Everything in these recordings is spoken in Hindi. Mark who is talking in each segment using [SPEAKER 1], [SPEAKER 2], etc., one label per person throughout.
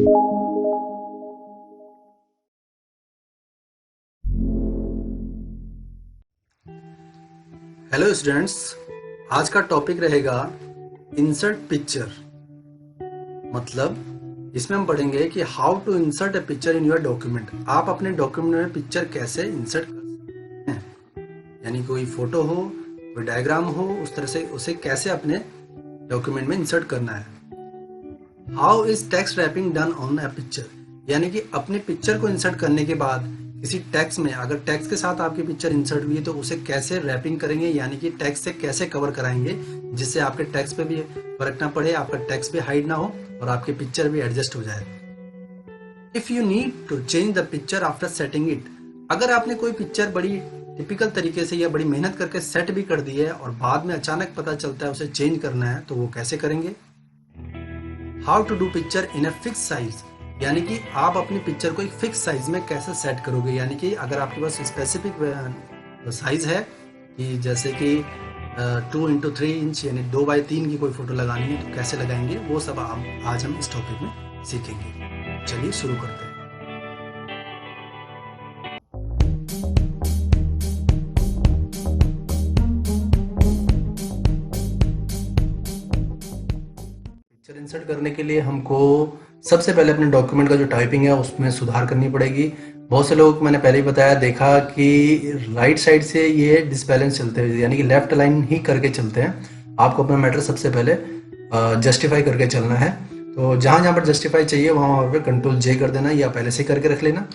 [SPEAKER 1] हेलो स्टूडेंट्स, आज का टॉपिक रहेगा इंसर्ट पिक्चर। मतलब इसमें हम पढ़ेंगे कि how to insert a picture in your document. आप अपने डॉक्यूमेंट में पिक्चर कैसे इंसर्ट कर सकते हैं, यानी कोई फोटो हो, कोई डायग्राम हो, उस तरह से उसे कैसे अपने डॉक्यूमेंट में इंसर्ट करना है। How is text wrapping done on a picture, यानी कि अपने पिक्चर को इंसर्ट करने के बाद किसी टेक्स्ट में, अगर टेक्स्ट के साथ आपकी पिक्चर इंसर्ट हुई है तो उसे कैसे रैपिंग करेंगे, यानी कि टेक्स्ट से कैसे कवर कराएंगे जिससे आपके टेक्स्ट पे भी फर्क ना पड़े, आपका टेक्स्ट भी हाइड ना हो और आपकी पिक्चर भी एडजस्ट हो जाए। If you need to change the picture after setting it, अगर आपने कोई पिक्चर बड़ी टिपिकल तरीके से या बड़ी मेहनत करके सेट भी कर दी है और बाद में अचानक पता चलता है उसे चेंज करना है, तो वो कैसे करेंगे। How to do picture in a fix size, यानी कि आप अपनी पिक्चर को एक फिक्स साइज में कैसे सेट करोगे, यानी कि अगर आपके पास स्पेसिफिक साइज है कि जैसे कि 2x3 इंच यानी 2x3 की कोई फोटो लगानी है तो कैसे लगाएंगे, वो सब आज हम इस टॉपिक में सीखेंगे। चलिए शुरू करते हैं। पिक्चर इंसर्ट करने के लिए हमको सबसे पहले अपने डॉक्यूमेंट का जो टाइपिंग है उसमें सुधार करनी पड़ेगी। बहुत से लोग, मैंने पहले ही बताया, देखा कि राइट साइड से ये डिसबैलेंस चलते हैं, यानी कि लेफ्ट लाइन ही करके चलते हैं। आपको अपना मैटर सबसे पहले जस्टिफाई करके चलना है। तो जहाँ जहाँ पर जस्टिफाई चाहिए वहाँ पर Ctrl+J कर देना, या पहले से करके रख लेना।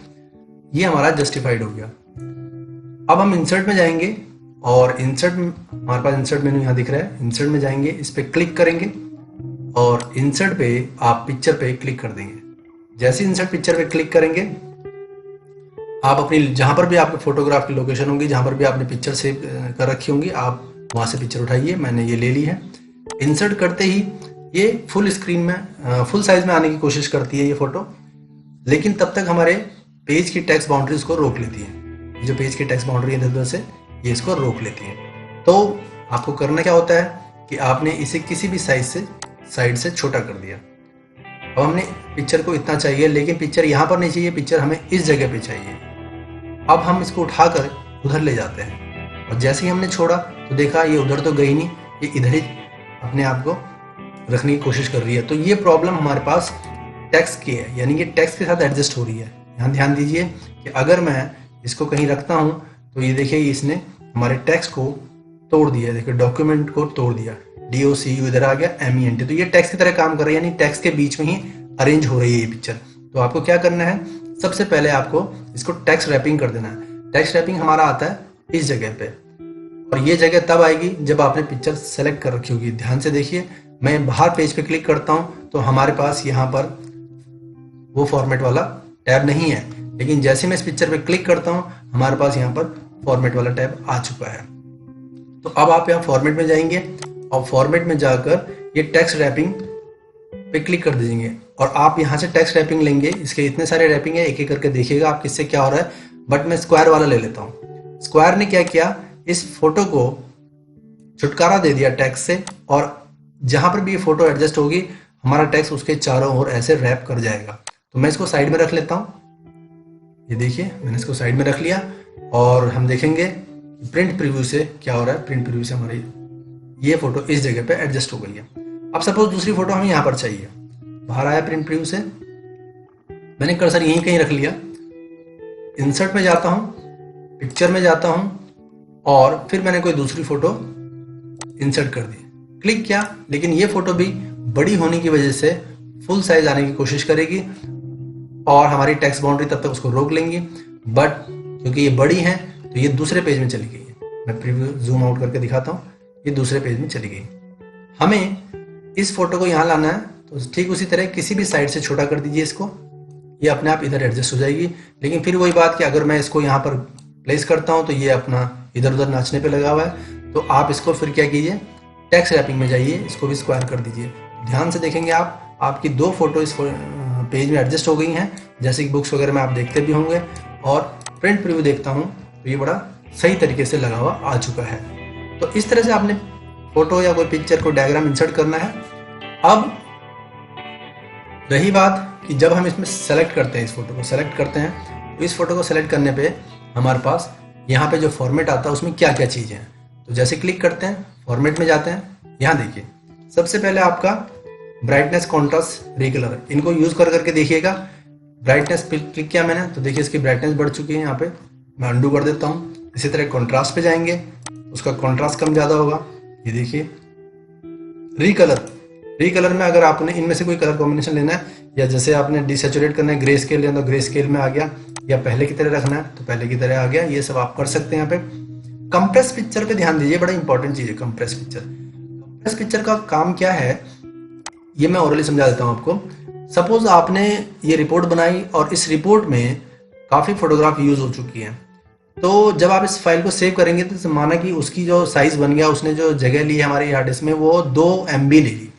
[SPEAKER 1] ये हमारा जस्टिफाइड हो गया। अब हम इंसर्ट में जाएंगे और इंसर्ट में हमारे पास इंसर्ट मेनू यहाँ दिख रहा है। इंसर्ट में जाएंगे, इस पर क्लिक करेंगे और इंसर्ट पे आप पिक्चर पे क्लिक कर देंगे। जैसे इंसर्ट पिक्चर पे क्लिक करेंगे, आप अपनी जहां पर भी आपके फोटोग्राफ की लोकेशन होगी, जहां पर भी आपने पिक्चर सेव कर रखी होंगी, आप वहां से पिक्चर उठाइए। मैंने ये ले ली है। इंसर्ट करते ही ये फुल स्क्रीन में, फुल साइज में आने की कोशिश करती है ये फोटो, लेकिन तब तक हमारे पेज की टेक्स्ट बाउंड्री इसको रोक लेती है। जो पेज की टेक्स्ट बाउंड्री है इधर से, ये इसको रोक लेती है। तो आपको करना क्या होता है कि आपने इसे किसी भी साइड से छोटा कर दिया। अब हमने पिक्चर को इतना चाहिए, लेकिन पिक्चर यहाँ पर नहीं चाहिए, पिक्चर हमें इस जगह पे चाहिए। अब हम इसको उठाकर उधर ले जाते हैं और जैसे ही हमने छोड़ा तो देखा ये उधर तो गई नहीं, ये इधर ही अपने आप को रखने की कोशिश कर रही है। तो ये प्रॉब्लम हमारे पास टेक्स्ट की है, यानी कि टेक्स्ट के साथ एडजस्ट हो रही है। यहाँ ध्यान दीजिए कि अगर मैं इसको कहीं रखता हूँ तो ये देखिए इसने हमारे टेक्स्ट को तोड़ दिया। देखिए डॉक्यूमेंट को तोड़ दिया, DOCU इधर आ गया, MENT। तो ये टेक्स्ट की तरह काम कर रही है, यानी टेक्स्ट के बीच में ही अरेंज हो रही है ये पिक्चर। तो आपको क्या करना है, सबसे पहले आपको इसको टेक्स्ट रैपिंग कर देना है। टेक्स्ट रैपिंग हमारा आता है इस जगह पे, और ये जगह तब आएगी जब आपने पिक्चर सेलेक्ट कर रखी होगी। ध्यान से देखिए, मैं बाहर पेज पे क्लिक करता हूँ तो हमारे पास यहाँ पर वो फॉर्मेट वाला टैब नहीं है, लेकिन जैसे मैं इस पिक्चर पे क्लिक करता हूँ हमारे पास यहाँ पर फॉर्मेट वाला टैब आ चुका है। तो अब आप यहाँ फॉर्मेट में जाएंगे और फॉर्मेट में जाकर ये टेक्स्ट रैपिंग पे क्लिक कर दीजिए और आप यहाँ से टेक्स्ट रैपिंग लेंगे। इसके इतने सारे रैपिंग है, एक एक करके देखिएगा आप किससे क्या हो रहा है। बट मैं स्क्वायर वाला ले लेता हूँ। स्क्वायर ने क्या किया, इस फोटो को छुटकारा दे दिया टेक्स्ट से, और जहां पर भी ये फोटो एडजस्ट होगी हमारा टेक्स्ट उसके चारों ओर ऐसे रैप कर जाएगा। तो मैं इसको साइड में रख लेता हूँ। ये देखिए मैंने इसको साइड में रख लिया और हम देखेंगे प्रिंट प्रीव्यू से क्या हो रहा है। प्रिंट प्रीव्यू से हमारी ये फोटो इस जगह पे एडजस्ट हो गई है। अब सपोज दूसरी फोटो हमें यहाँ पर चाहिए, बाहर आया प्रिंट प्रीव्यू से, मैंने कर्सर यहीं कहीं रख लिया। इंसर्ट में जाता हूँ, पिक्चर में जाता हूँ और फिर मैंने कोई दूसरी फोटो इंसर्ट कर दी, क्लिक किया, लेकिन ये फोटो भी बड़ी होने की वजह से फुल साइज आने की कोशिश करेगी और हमारी टेक्स्ट बाउंड्री तब तक उसको रोक लेंगी। बट क्योंकि ये बड़ी है तो ये दूसरे पेज में चली गई है। मैं प्रीव्यू जूम आउट करके दिखाता हूँ, ये दूसरे पेज में चली गई। हमें इस फोटो को यहाँ लाना है तो ठीक उसी तरह किसी भी साइड से छोटा कर दीजिए इसको, ये अपने आप इधर एडजस्ट हो जाएगी। लेकिन फिर वही बात कि अगर मैं इसको यहाँ पर प्लेस करता हूँ तो ये अपना इधर उधर नाचने पे लगा हुआ है। तो आप इसको फिर क्या कीजिए, टेक्स्ट रैपिंग में जाइए, इसको भी स्क्वायर कर दीजिए। ध्यान से देखेंगे आप, आपकी दो फोटो इस पेज में एडजस्ट हो गई हैं, जैसे कि बुक्स वगैरह में आप देखते भी होंगे। और प्रिंट प्रीव्यू देखता हूँ तो ये बड़ा सही तरीके से लगा हुआ आ चुका है। तो इस तरह से आपने फोटो या कोई पिक्चर को डायग्राम इंसर्ट करना है। अब रही बात कि जब हम इसमें सेलेक्ट करते हैं, इस फोटो को सेलेक्ट करते हैं, तो इस फोटो को सेलेक्ट करने पे हमारे पास यहाँ पे जो फॉर्मेट आता है उसमें क्या क्या चीज़ें हैं। तो जैसे क्लिक करते हैं, फॉर्मेट में जाते हैं, यहाँ देखिए सबसे पहले आपका ब्राइटनेस, कॉन्ट्रास्ट, रीकलर, इनको यूज कर करके देखिएगा। ब्राइटनेस पे क्लिक किया मैंने तो देखिए इसकी ब्राइटनेस बढ़ चुकी है। यहाँ पे मैं अंडू कर देता हूँ। इसी तरह कॉन्ट्रास्ट पे जाएंगे, उसका कॉन्ट्रास्ट कम ज़्यादा होगा। ये देखिए रीकलर, रीकलर में अगर आपने इनमें से कोई कलर कॉम्बिनेशन लेना है, या जैसे आपने डिसैचुरेट करना है, ग्रे स्केल लेना तो ग्रे स्केल में आ गया, या पहले की तरह रखना है तो पहले की तरह आ गया। ये सब आप कर सकते हैं। यहाँ पे कंप्रेस पिक्चर पे ध्यान दीजिए, बड़ा इंपॉर्टेंट चीज़ है कंप्रेस पिक्चर। कंप्रेस पिक्चर का काम क्या है ये मैं ओरली समझा देता हूँ आपको। सपोज आपने ये रिपोर्ट बनाई और इस रिपोर्ट में काफ़ी फोटोग्राफ यूज हो चुकी है, तो जब आप इस फाइल को सेव करेंगे तो माना कि उसकी जो साइज बन गया, उसने जो जगह ली है हमारे हार्ड डिस्क में वो 2 MB ले ली,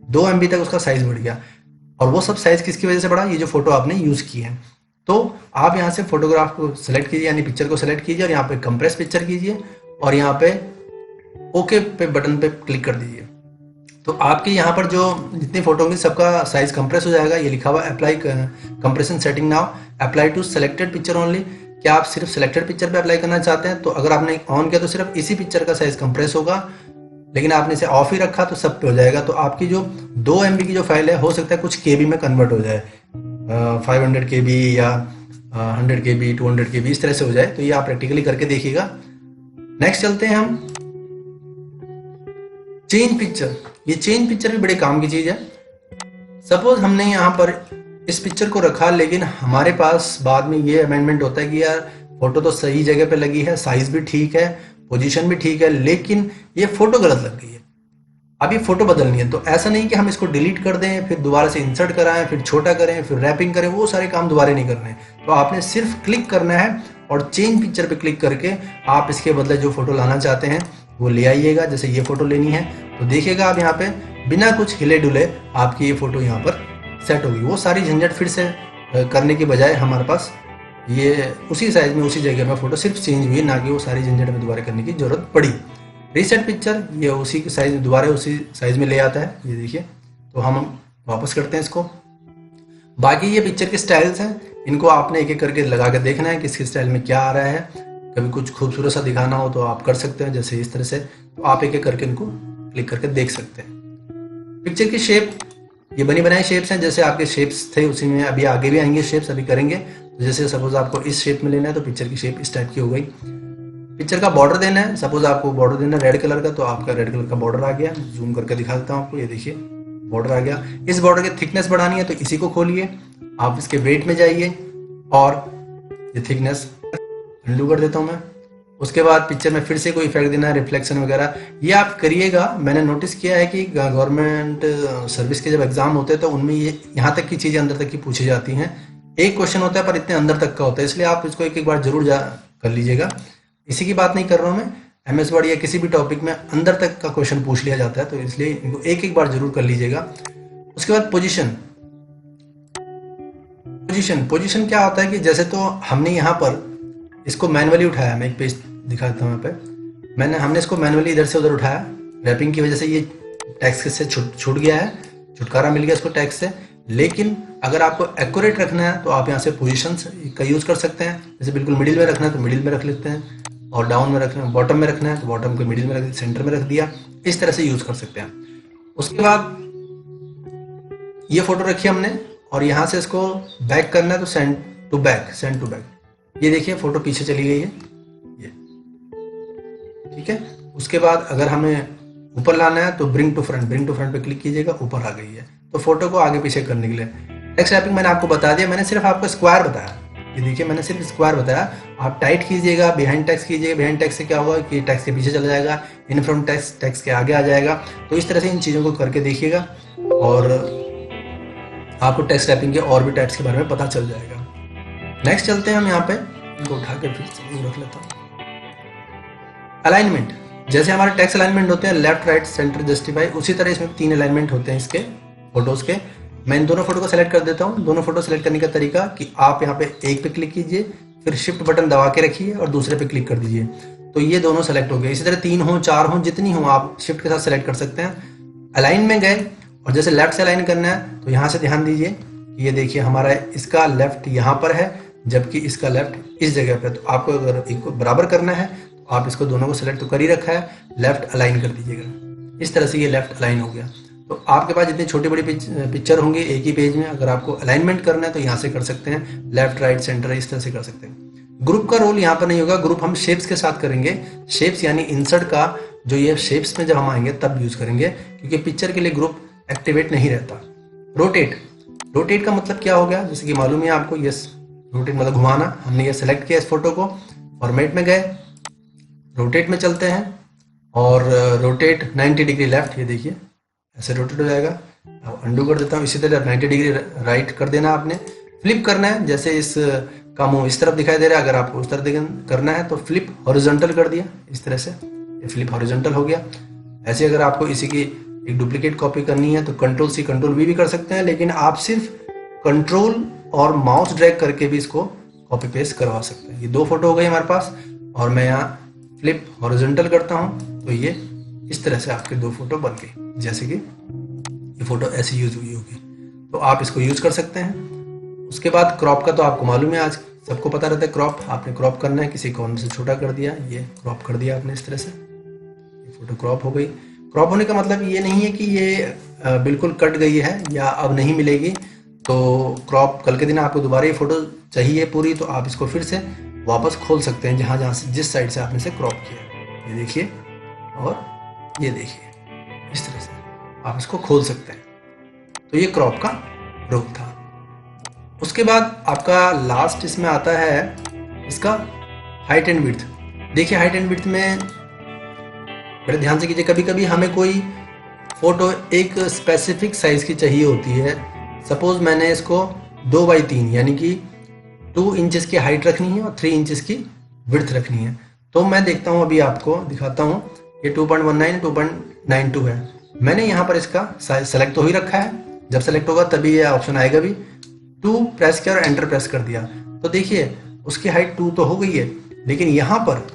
[SPEAKER 1] 2 MB तक उसका साइज बढ़ गया। और वो सब साइज किसकी वजह से बढ़ा? ये जो फोटो आपने यूज की है। तो आप यहाँ से फोटोग्राफ को सिलेक्ट कीजिए, यानी पिक्चर को सिलेक्ट कीजिए और यहाँ पे कंप्रेस पिक्चर कीजिए और यहाँ पे ओके पे बटन पे क्लिक कर दीजिए। तो आपके यहाँ पर जो जितनी फोटो होंगी सबका साइज कंप्रेस हो जाएगा। ये लिखा हुआ apply compression setting now apply to selected picture only. क्या आप सिर्फ सिलेक्टेड पिक्चर पे अप्लाई करना चाहते हैं? तो अगर आपने ऑन किया तो सिर्फ इसी पिक्चर का साइज कंप्रेस होगा, लेकिन आपने इसे ऑफ ही रखा तो सब पे हो जाएगा। तो आपकी जो 2 MB की जो फाइल है हो सकता है कुछ KB में कन्वर्ट हो जाए, 500 KB या 100 KB, 200 KB इस तरह से हो जाए। तो ये आप प्रैक्टिकली करके देखिएगा। नेक्स्ट चलते हैं हम चेंज पिक्चर। ये चेंज पिक्चर भी बड़े काम की चीज है। सपोज हमने यहाँ पर इस पिक्चर को रखा, लेकिन हमारे पास बाद में ये अमेंडमेंट होता है कि यार फोटो तो सही जगह पे लगी है, साइज भी ठीक है, पोजीशन भी ठीक है, लेकिन ये फोटो गलत लग गई है, अब ये फोटो बदलनी है। तो ऐसा नहीं कि हम इसको डिलीट कर दें, फिर दोबारा से इंसर्ट कराएं, फिर छोटा करें, फिर रैपिंग करें, वो सारे काम दोबारा नहीं करने। तो आपने सिर्फ क्लिक करना है और चेंज पिक्चर पे क्लिक करके आप इसके बदले जो फोटो लाना चाहते हैं वो ले आइएगा। जैसे ये फोटो लेनी है तो देखिएगा आप यहाँ पे बिना कुछ हिले डुले आपकी ये फोटो यहाँ पर सेट होगी। वो सारी झंझट फिर से करने के बजाय हमारे पास ये उसी साइज में उसी जगह में फोटो सिर्फ चेंज हुई, ना कि वो सारी झंझट में दोबारा करने की जरूरत पड़ी। रीसेट पिक्चर ये उसी के साइज दोबारा उसी साइज में ले आता है। ये देखिए, तो हम वापस करते हैं इसको। बाकी ये पिक्चर के स्टाइल्स हैं, इनको आपने एक एक करके लगा के देखना है किसके स्टाइल में क्या आ रहा है। कभी कुछ खूबसूरत सा दिखाना हो तो आप कर सकते हैं, जैसे इस तरह से। तो आप एक एक करके इनको क्लिक करके देख सकते हैं। पिक्चर की शेप, ये बनी बनाई शेप्स हैं, जैसे आपके शेप्स थे उसी में अभी आगे भी आएंगे शेप्स, अभी करेंगे। तो जैसे सपोज आपको इस शेप में लेना है तो पिक्चर की शेप इस टाइप की हो गई। पिक्चर का बॉर्डर देना है, सपोज आपको बॉर्डर देना है रेड कलर का, तो आपका रेड कलर का बॉर्डर आ गया। जूम करके दिखा देता हूँ आपको, ये देखिए बॉर्डर आ गया। इस बॉर्डर की थिकनेस बढ़ानी है तो इसी को खोलिए, आप इसके वेट में जाइए और ये थिकनेस अंडू कर देता हूँ मैं। उसके बाद पिक्चर में फिर से कोई इफेक्ट देना है, रिफ्लेक्शन वगैरह, ये आप करिएगा। मैंने नोटिस किया है कि गवर्नमेंट सर्विस के जब एग्जाम होते हैं तो उनमें ये यहाँ तक की चीज़ें अंदर तक की पूछी जाती हैं। एक क्वेश्चन होता है पर इतने अंदर तक का होता है, इसलिए आप इसको एक एक बार जरूर कर लीजिएगा। इसी की बात नहीं कर रहा हूँ मैं, MS वर्ड या किसी भी टॉपिक में अंदर तक का क्वेश्चन पूछ लिया जाता है, तो इसलिए इनको एक एक बार जरूर कर लीजिएगा। उसके बाद पोजीशन पोजीशन क्या होता है कि जैसे तो हमने यहाँ पर इसको मैनुअली उठाया, मैं एक पेज दिखा देता हूँ यहाँ पे। हमने इसको मैनुअली इधर से उधर उठाया, रैपिंग की वजह से ये टेक्स्ट से छूट गया है, छुटकारा मिल गया इसको टेक्स्ट से। लेकिन अगर आपको एक्यूरेट रखना है तो आप यहाँ से पोजीशंस का यूज कर सकते हैं। जैसे बिल्कुल मिडिल में रखना है तो मिडिल में रख लेते हैं, और डाउन में रखना है, बॉटम में रखना है तो बॉटम को मिडिल में रख, सेंटर में रख दिया, इस तरह से यूज कर सकते हैं। उसके बाद ये फोटो रखी हमने और यहाँ से इसको बैक करना है तो सेंड टू बैक। ये देखिए फोटो पीछे चली गई है, ये ठीक है। उसके बाद अगर हमें ऊपर लाना है तो ब्रिंग टू फ्रंट पे क्लिक कीजिएगा, ऊपर आ गई है। तो फोटो को आगे पीछे करने के लिए टेक्स्ट रैपिंग मैंने आपको बता दिया, मैंने सिर्फ आपको स्क्वायर बताया। ये देखिए मैंने सिर्फ स्क्वायर बताया, आप टाइट कीजिएगा, बिहाइंड टेक्स्ट कीजिएगा। बिहाइंड टेक्स्ट से क्या होगा कि टेक्स्ट के पीछे चला जाएगा, इन फ्रंट टेक्स्ट के आगे आ जाएगा। तो इस तरह से इन चीज़ों को करके देखिएगा और आपको टेक्स्ट रैपिंग के और भी टाइप्स के बारे में पता चल जाएगा। नेक्स्ट चलते हैं हम यहाँ पे, इनको उठा के फिर से रख लेता हूँ। अलाइनमेंट, जैसे हमारे टेक्स्ट अलाइनमेंट होते हैं लेफ्ट राइट सेंटर जस्टिफाई, उसी तरह इसमें 3 अलाइनमेंट होते हैं इसके फोटोज के। मैं इन दोनों फोटो को सेलेक्ट कर देता हूँ। दोनों फोटो सेलेक्ट करने का तरीका कि आप यहाँ पे एक पे क्लिक कीजिए, फिर शिफ्ट बटन दबा के रखिए और दूसरे पे क्लिक कर दीजिए, तो ये दोनों सेलेक्ट हो गए। इसी तरह 3 हो 4 हो जितनी हो आप शिफ्ट के साथ सेलेक्ट कर सकते हैं। अलाइन में गए और जैसे लेफ्ट से अलाइन करना है तो यहाँ से ध्यान दीजिए कि ये देखिए हमारा इसका लेफ्ट यहाँ पर है जबकि इसका लेफ्ट इस जगह पे। तो आपको अगर इनको बराबर करना है तो आप इसको दोनों को सेलेक्ट तो कर ही रखा है, लेफ्ट अलाइन कर दीजिएगा। इस तरह से ये लेफ्ट अलाइन हो गया। तो आपके पास जितनी छोटी बड़ी पिक्चर होंगी एक ही पेज में, अगर आपको अलाइनमेंट करना है तो यहाँ से कर सकते हैं, लेफ्ट राइट सेंटर इस तरह से कर सकते हैं। ग्रुप का रोल यहाँ पर नहीं होगा, ग्रुप हम शेप्स के साथ करेंगे। शेप्स यानी इंसर्ट का जो ये शेप्स में जब हम आएंगे तब यूज करेंगे, क्योंकि पिक्चर के लिए ग्रुप एक्टिवेट नहीं रहता। रोटेट, रोटेट का मतलब क्या हो गया, जैसे कि मालूम है आपको, यस रोटेट मतलब घुमाना। हमने ये सेलेक्ट किया इस फोटो को, फॉर्मेट में गए, रोटेट में चलते हैं और रोटेट 90 डिग्री लेफ्ट, ये देखिए ऐसे रोटेट हो जाएगा। अब अंडू कर देता हूँ, इसी तरह 90 डिग्री राइट कर देना आपने। फ्लिप करना है, जैसे इस का मुंह इस तरफ दिखाई दे रहा है, अगर आपको उस तरफ करना है तो फ्लिप हॉरिजॉन्टल कर दिया इस तरह से, ये फ्लिप हॉरिजॉन्टल हो गया। ऐसे अगर आपको इसी की एक डुप्लीकेट कॉपी करनी है तो कंट्रोल सी कंट्रोल वी भी कर सकते हैं, लेकिन आप सिर्फ कंट्रोल और माउस ड्रैग करके भी इसको कॉपी पेस्ट करवा सकते हैं। ये दो फोटो हो गई हमारे पास और मैं यहाँ फ्लिप हॉरिजॉन्टल करता हूँ तो ये इस तरह से आपके दो फोटो बन गई। जैसे कि ये फोटो ऐसी यूज हुई होगी तो आप इसको यूज कर सकते हैं। उसके बाद क्रॉप का तो आपको मालूम है, आज सबको पता रहता है क्रॉप। आपने क्रॉप करना है, किसी कॉर्नर से छोटा कर दिया, ये क्रॉप कर दिया आपने इस तरह से, ये फोटो क्रॉप हो गई। क्रॉप होने का मतलब ये नहीं है कि ये बिल्कुल कट गई है या अब नहीं मिलेगी। तो क्रॉप कल के दिन आपको दोबारा ये फोटो चाहिए पूरी तो आप इसको फिर से वापस खोल सकते हैं जहाँ से जिस साइड से आपने इसे क्रॉप किया। ये देखिए और ये देखिए इस तरह से आप इसको खोल सकते हैं। तो ये क्रॉप का रोल था। उसके बाद आपका लास्ट इसमें आता है इसका हाइट एंड विड्थ। देखिए हाइट एंड विड्थ में बड़े ध्यान से कीजिए, कभी कभी हमें कोई फोटो एक स्पेसिफिक साइज की चाहिए होती है। सपोज मैंने इसको 2x3 यानी कि 2 इंचेस की हाइट रखनी है और 3 इंचेस की विड्थ रखनी है। तो मैं देखता हूँ, अभी आपको दिखाता हूँ, ये 2.19 2.92 है। मैंने यहाँ पर इसका साइज सेलेक्ट तो ही रखा है, जब सेलेक्ट होगा तभी ये ऑप्शन आएगा भी। 2 प्रेस किया और एंटर प्रेस कर दिया तो देखिए उसकी हाइट 2 तो हो गई है, लेकिन यहाँ पर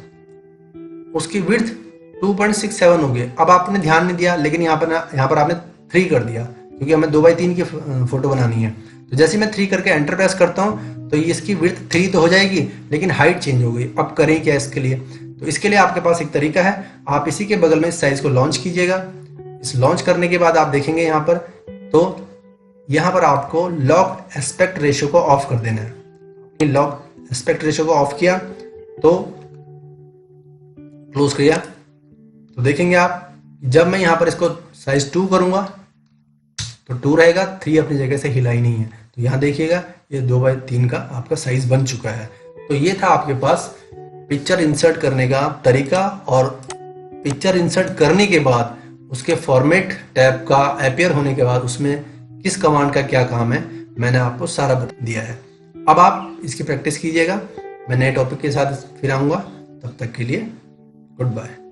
[SPEAKER 1] उसकी विड्थ 2.67 हो गई। अब आपने ध्यान नहीं दिया, लेकिन यहाँ पर आपने 3 कर दिया क्योंकि हमें 2x3 की फोटो बनानी है। तो जैसे मैं 3 करके एंटर प्रेस करता हूँ तो इसकी विड्थ 3 तो हो जाएगी, लेकिन हाइट चेंज हो गई। अब करें क्या इसके लिए? तो इसके लिए आपके पास एक तरीका है, आप इसी के बगल में इस साइज को लॉन्च कीजिएगा। इस लॉन्च करने के बाद आप देखेंगे यहाँ पर, तो यहाँ पर आपको लॉक एस्पेक्ट रेशियो को ऑफ कर देना है। लॉक एस्पेक्ट रेशियो को ऑफ किया तो क्लोज किया तो देखेंगे आप, जब मैं यहाँ पर इसको साइज 2 करूंगा तो 2 रहेगा, 3 अपनी जगह से हिला ही नहीं है। तो यहाँ देखिएगा ये 2x3 का आपका साइज बन चुका है। तो ये था आपके पास पिक्चर इंसर्ट करने का तरीका, और पिक्चर इंसर्ट करने के बाद उसके फॉर्मेट टैब का अपीयर होने के बाद उसमें किस कमांड का क्या काम है मैंने आपको सारा बता दिया है। अब आप इसकी प्रैक्टिस कीजिएगा। मैं नए टॉपिक के साथ फिर आऊंगा, तब तक के लिए गुड बाय।